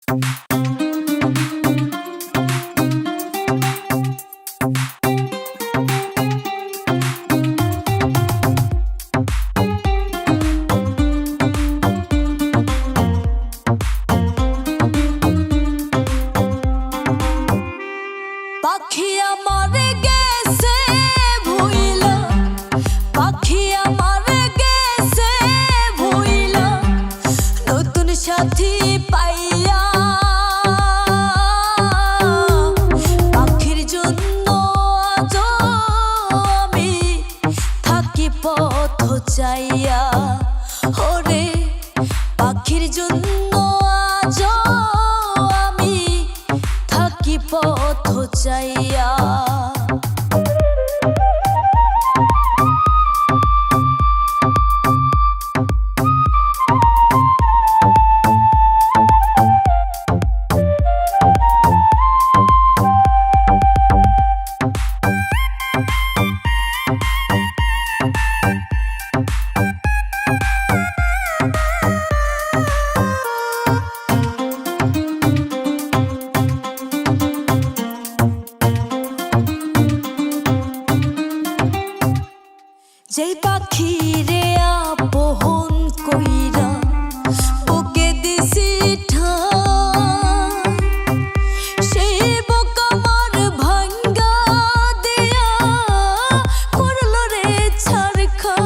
পাখি আমার গেছে ভুইলা, পাখি আমার গেছে ভুইলা, নতুন সাথী পাইয়া। পাখির জন্য আজ আমি থাকি পথ চাইয়া। ওরে পাখির জন্য আজ আমি থাকি পথ চাইয়া। যেই পাখি রে আপন কইরা বুকে দিছি ঠাই, সেই বুক আমার ভাঙ্গা দিয়া করলো রে ছারখার।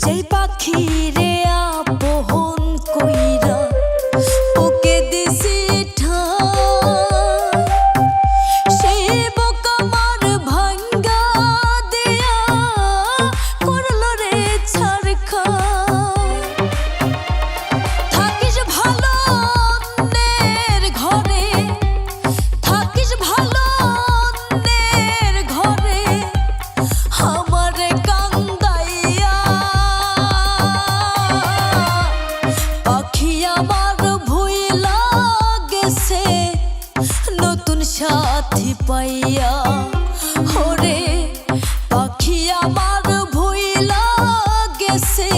যেই পাখি রে আপন কইরা বুকে দিছি নতুন সাথী পাইয়া। ওরে পাখি আমার ভুইলা গেছে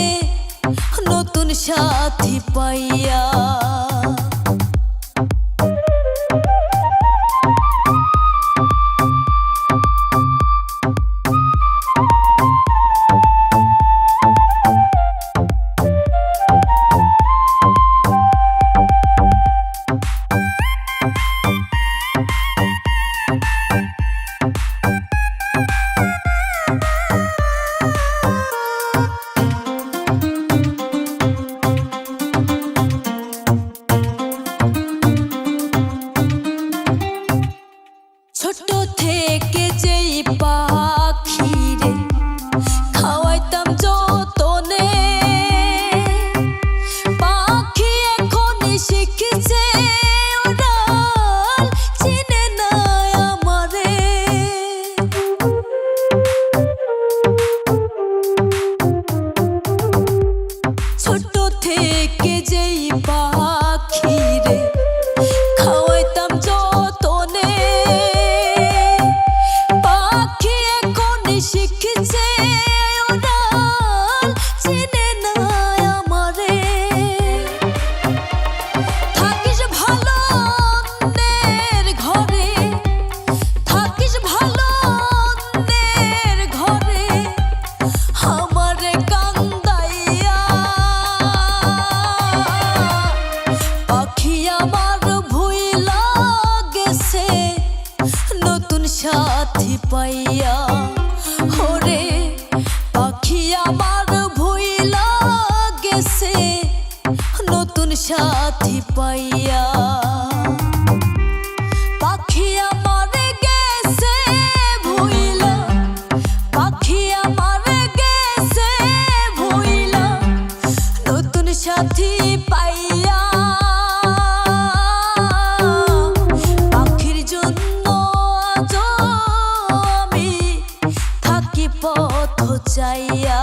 নতুন সাথী পাইয়া। ছোট থেকে যেই পাখিরে খাওয়াইতাম যতনে, পাখি এখন শিখেছে উড়াল, চিনে না আমারে। ছোট থেকে যেই পাখিরে খাওয়াইতাম যতনে, শিখছে উড়াল, চিনে না আমারে। থাকিস ভালো অন্যের ঘরে, থাকিস ভালো অন্যের ঘরে, আমারে কান্দাইয়া। পাখি আমার ভুইলা গেছে নতুন সাথী পাইয়া। ওরে পাখি আমার ভুইলা গেছে নতুন সাথী পাইয়া। পাখি আমার গেছে ভুইলা, পাখি আমার গেছে ভুইলা, নতুন সাথী পাইয়া। পাখির জন্য আজ আমি থাকি পথ চাইয়া।